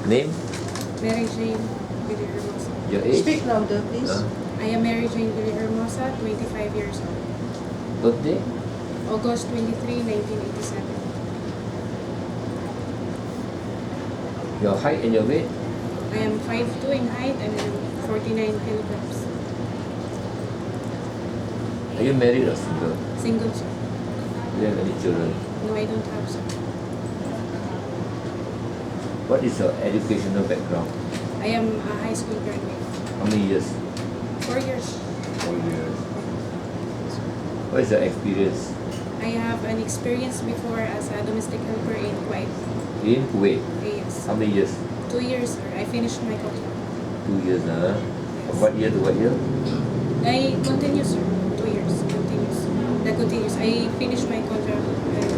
Name? Mary Jane Villarhermosa. Your age? Speak louder, please. I am Mary Jane Villarhermosa, 25 years old. Birthday? August 23, 1987. Your height and your weight? I am 5'2" in height and I am 49 kilograms. Are you married or single? Single, sir. Do you have any children? No, I don't have, sir. What is your educational background? I am a high school graduate. How many years? 4 years. 4 years. What is your experience? I have an experience before as a domestic helper in Kuwait. In Kuwait? Yes. How many years? 2 years, sir. I finished my contract. 2 years, huh? From what year to what year? I continue, sir. 2 years. Continuous. That continues. I finished my contract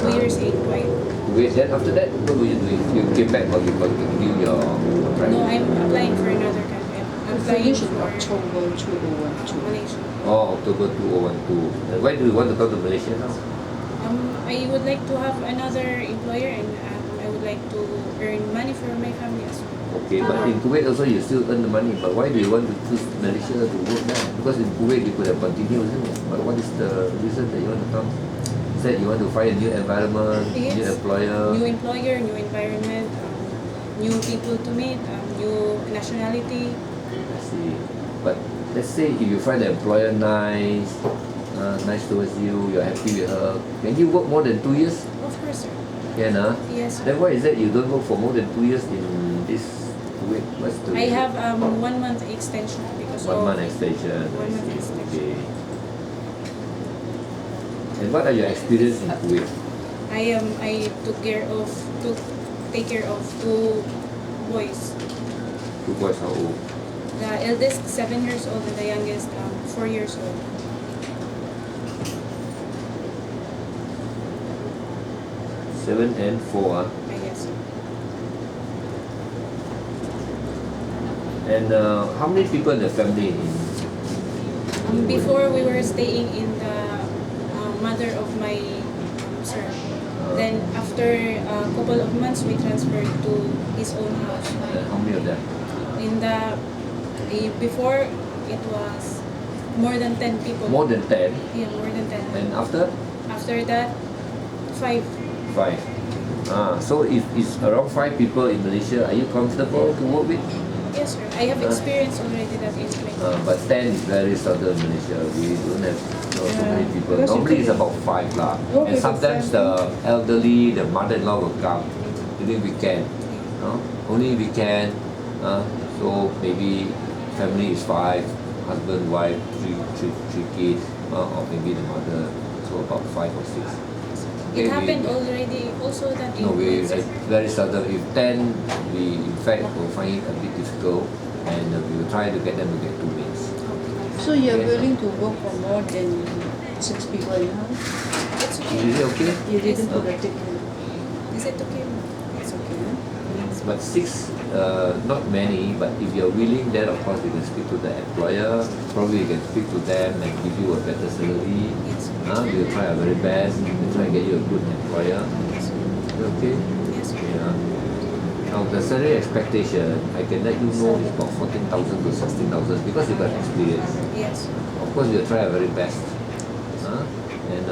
2 years in Kuwait. Kuwait, then after that, what were you doing? You came back or you continued your contract? No, I'm applying for another country. I'm applying Finish in for October 2012. Malaysia. Oh, October 2012. And why do you want to come to Malaysia now? I would like to have another employer and I would like to earn money for my family as well. Okay, but in Kuwait also you still earn the money. But why do you want to choose Malaysia to work there? Because in Kuwait you could have continued, isn't it? But what is the reason that you want to come? Is that you want to find a new environment, Yes. new employer? New employer, new environment, new people to meet, new nationality. I see. But let's say if you find the employer nice, nice towards you, you're happy with her, can you work more than 2 years? Of course, sir. Can, huh? Yes, sir. Then why is that you don't work for more than 2 years in this Kuwait? What's the I reason? have 1 month extension because 1 of month extension. 1 month I see. extension. Okay. And what are your experience in Kuwait? I take care of 2 boys. 2 boys, how old? The eldest 7 years old and the youngest 4 years old. 7 and 4, huh? I guess. And how many people in the family? Before we were staying in the mother of my sir. Then after a couple of months, we transferred to his own house. How many of them? In the before it was more than 10 people. More than 10. Yeah, more than 10. And after? After that, 5. 5. So if it's around 5 people in Malaysia, are you comfortable to work with? Yes, sir. I have experience already that in Kuwait. But 10 is very seldom in Malaysia. We don't have so many people. Because you Normally it's can about 5 lah. work And with the sometimes the elderly, the mother-in-law will come during weekend. Only weekend. So maybe family is 5, husband, wife, three kids, or maybe the mother. So about 5 or 6. It happened already also that in No, we Kuwait, sir. very seldom. If 10, we in fact will find it a bit difficult, and we will try to get them to get 2 maids. So you're Yes, willing to work for more than 6 people in house? It's okay. Is it okay? You didn't Yes. put a tick in. Is it okay? It's okay, huh? But 6, not many. But if you're willing, then of course you can speak to the employer. Probably you can speak to them and give you a better salary. Yes. We will try our very best. We'll try to get you a good employer. Yes. Okay? Yes. Yeah. Now the salary expectation, I can let you know is about 14,000 to 16,000 because you got experience. Yes. Of course, we'll try our very best. And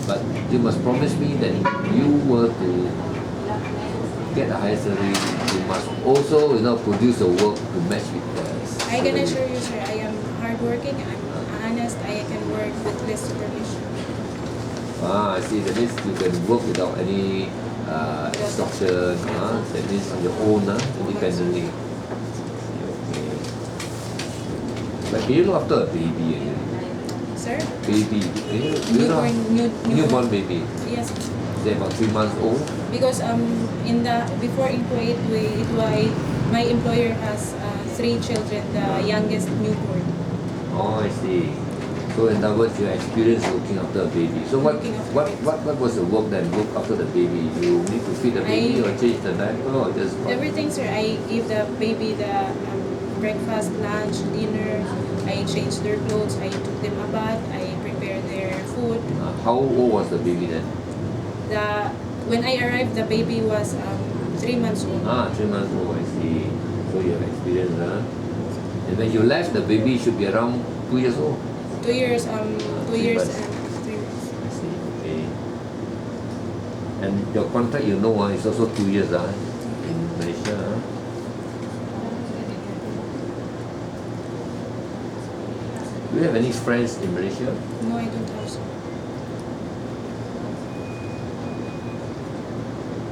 but you must promise me that if you were to get a higher salary, you must also, produce the work to match with the I can salary. assure you, sir, I am hardworking. I'm honest. I can work with less supervision. I see. That means you can work without any instruction. That means on your own, independently. Okay. But can you look after a baby? Sir? Baby. Do you know? Newborn baby. Yes. They're about 3 months old. Because before in Kuwait, my employer has 3 children. The youngest newborn. Oh, I see. So in other words, your experience looking after a baby. So what Looking after what, babies. what what was the work then? Look after the baby. You need to feed the baby or change the diaper or just Everything, sir. I give the baby the breakfast, lunch, dinner. I change their clothes. I took them a bath. I prepare their food. How old was the baby then? When I arrived, the baby was 3 months old. 3 months old, I see. So you have experience, huh? And when you left, the baby should be around 2 years old. 2 years, 2 years months. and 3 months. I see, okay. And your contract, you know, is also 2 years in Malaysia. Do you have any friends in Malaysia? No, I don't have so.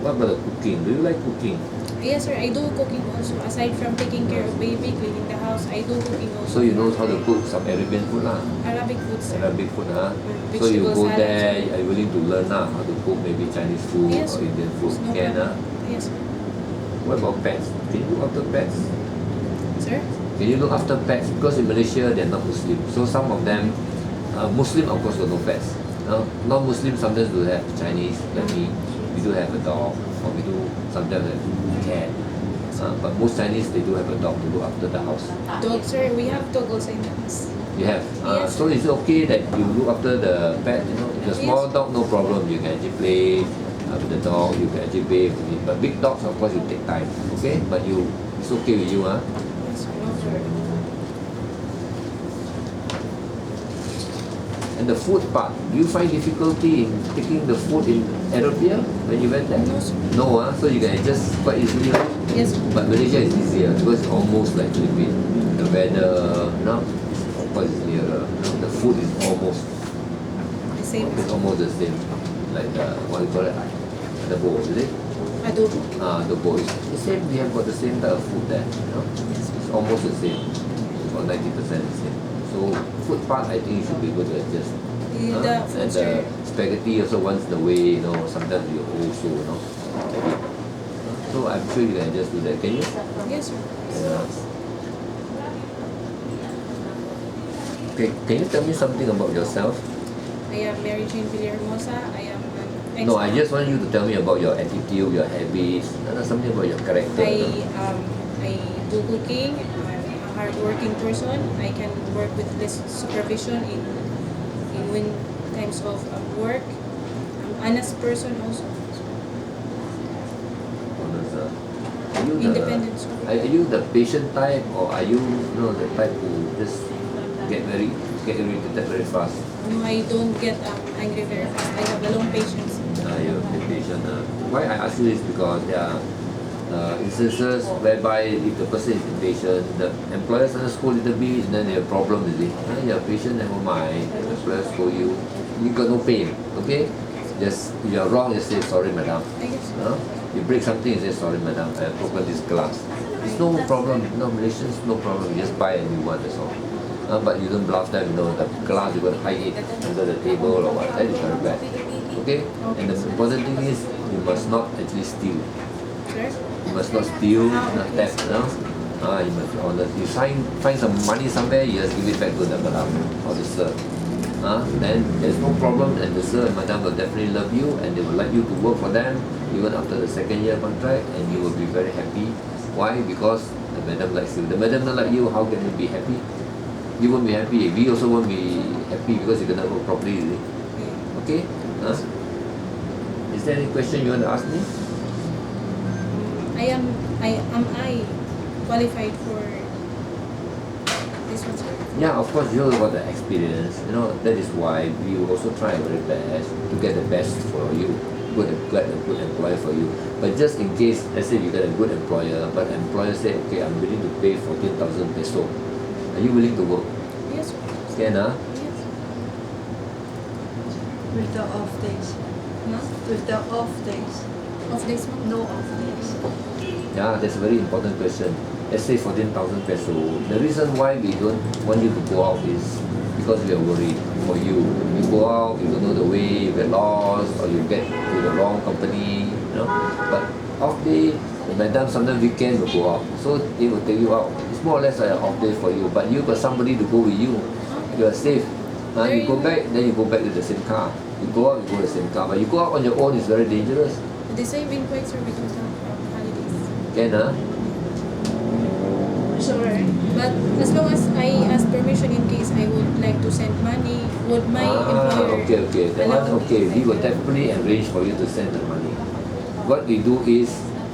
What about the cooking? Do you like cooking? Yes, sir. I do cooking also. Aside from taking care of baby, cleaning the house, I do cooking also. So you know how to cook some Arabian food lah. Arabic food, sir. Arabic food, huh? Mm, So you go vegetable there, salad. are you willing to learn how to cook maybe Chinese food Yes, or Indian food? no Can, problem. Yes, sir. What about pets? Can you look after pets? Sir? Can you look after pets? Because in Malaysia, they're not Muslim. So some of them, Muslim of course got no pets. Non-Muslim sometimes do have Chinese, like me. We do have a dog, or we do sometimes have a cat. But most Chinese, they do have a dog to look after the house. Dog, sir. We have dog also in the house. You have. Yes. So it's okay that you look after the pet. You know, if a small Yes. dog, no problem. You can actually play with the dog. You can actually play with it. But big dogs, of course, you take time. Okay, but it's okay with you, huh? Yes, sir. No problem. And the food part, do you find difficulty in taking the food in Arabia when you went there? No, sir. No, so you can adjust quite easily, right? Yes, sir. But Malaysia is easier because it's almost like Philippines. The weather, of course, it's nearer. The food is almost The same. It's almost the same, like what you call it, adobo, is it? Adobo. Adobo is the same. We have got the same type of food there. It's almost the same, or 90% the same. So food part, I think you should be able to adjust. The food, And sir. spaghetti also once in a way, sometimes you also, So I'm sure you can just do that. Can you? Yes, sir. Yeah. Okay, can you tell me something about yourself? I am Mary Jane Villarmosa. I am an No, I just want you to tell me about your attitude, your habits, something about your character. I do cooking. I'm a hardworking person. I can work with less supervision in when times of work. I'm honest person also. Honest, Are you Independent. Are you the patient type, or are you the type who just get irritated very fast? No, I don't get angry very fast. I have a long patience. You're very patient. Why I ask you this because there are instances whereby if the person is impatient, the employer sometimes scold a little bit, and then they have problem with it. You're patient, never mind. The employer scold you, you got no pain. Okay, just if you're wrong, you say sorry, madam. I guess. You break something, you say sorry, madam. I have broken this glass. It's no problem. Malaysians, no problem. You just buy a new one. That's all. But you don't bluff them. The glass you got to hide it under the table or what. That is very bad. Okay. And the important thing is you must not actually steal. Sure. You must not steal, not theft. You must be honest. You find some money somewhere, you just give it back to the madam or the sir. Then there's no problem, and the sir and madam will definitely love you, and they will like you to work for them even after the second year contract, and you will be very happy. Why? Because the madam likes you. The madam not like you, how can you be happy? You won't be happy. We also won't be happy because you cannot work properly. Is it? Okay? Is there any question you want to ask me? Am I qualified for this one, sir? Yeah, of course, you got the experience. That is why we will also try our very best to get the best for you, get a good employer for you. But just in case, let's say you get a good employer, but the employer say, okay, I'm willing to pay 14,000 peso. Are you willing to work? Yes, sir. Can, Yes. With the off days. No? With the off days. Of this one? No off days. Yeah, that's a very important question. Let's say 14,000 peso. The reason why we don't want you to go out is because we are worried for you. You go out, you don't know the way, you get lost, or you get to the wrong company, But off day, the madam sometimes weekend will go out. So they will take you out. It's more or less like an off day for you. But you got somebody to go with you. You are safe. You go back, then you go back to the same car. You go out, you go to the same car. But you go out on your own, it's very dangerous. The same in quite, sir, we don't have holidays. Can, Sure. But as long as I ask permission in case I would like to send money, would my employer Okay. That allow one, me okay. to We will send? definitely arrange for you to send the money. What we do is,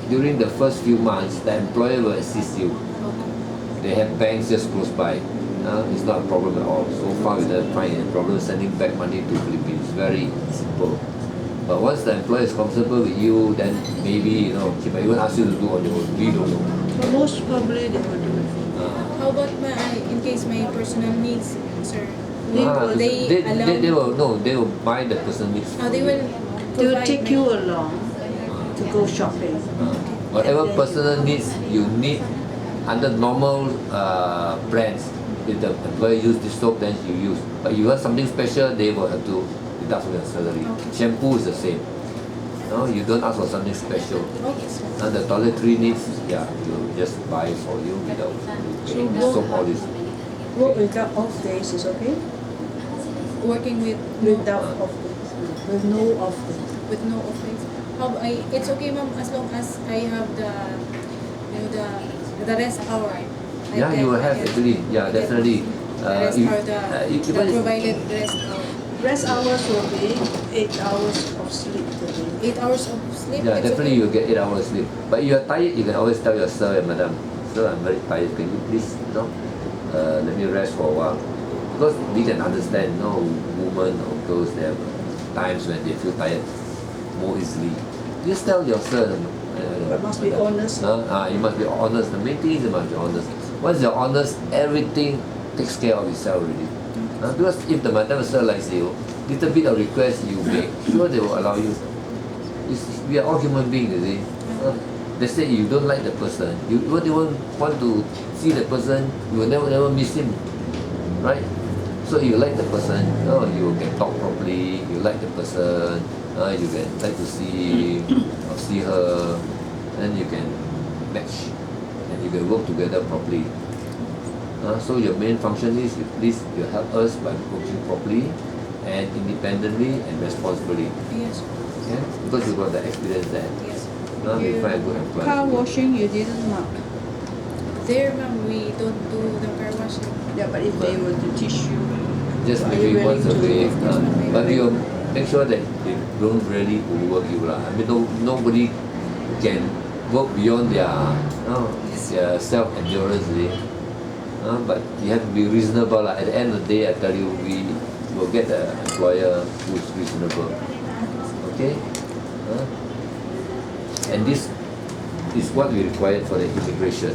during the first few months, the employer will assist you. Okay. They have banks just close by. It's not a problem at all. So far, we don't find any problem sending back money to Philippines. Very simple. But once the employer is comfortable with you, then maybe he might even ask you to do on your own. We don't know. But most probably they will do it. How about in case my personal needs, sir? They Will they allow? They will buy the person needs. They will They will provide take my- you along to go shopping. Whatever And then personal needs you need under normal brands. If the employer use this soap, then you use. But you want something special, they will have to deduct from your salary. Okay. Shampoo is the same. You don't ask for something special. Okay, sir. And the toiletry needs, you just buy for you without paying soap all this. Work without off days is okay? Working with Without off days. With no off days. with no office. It's okay, ma'am, as long as I have the rest hour. Yeah, you will have actually. Yeah, definitely. The rest if- hour, if- the provided rest hour. Rest hours will be 8 hours of sleep per day. 8 hours of sleep. Yeah, it's definitely okay. you'll get 8 hours sleep. But if you're tired, you can always tell your sir and madam, sir, I'm very tired. Can you please, let me rest for a while? Because we can understand, women or girls, they have times when they feel tired more easily. Just tell your sir. But must be honest. You must be honest. The main thing is you must be honest. Once you're honest, everything takes care of itself already. Because if the madam sir likes you, little bit of request you make, sure they will allow you. We are all human beings, you see. They say you don't like the person, you won't even want to see the person, you will never miss him, right? So you like the person, you can talk properly, you like the person, you can like to see him or see her, then you can match and you can work together properly. So your main function is please you help us by working properly and independently and responsibly. Yes, Yeah? Because you got the experience there. yes. You find a good employer. Car washing you didn't mark. There, ma'am, we don't do the car washing. Yeah, but if they were to teach you, Just are you maybe once a willing week. to- But you make sure that they don't really overwork you. I mean, nobody can work beyond their self-endurance. But you have to be reasonable. At the end of the day, I tell you, we will get the employer who is reasonable. Okay? And this is what we required for the immigration.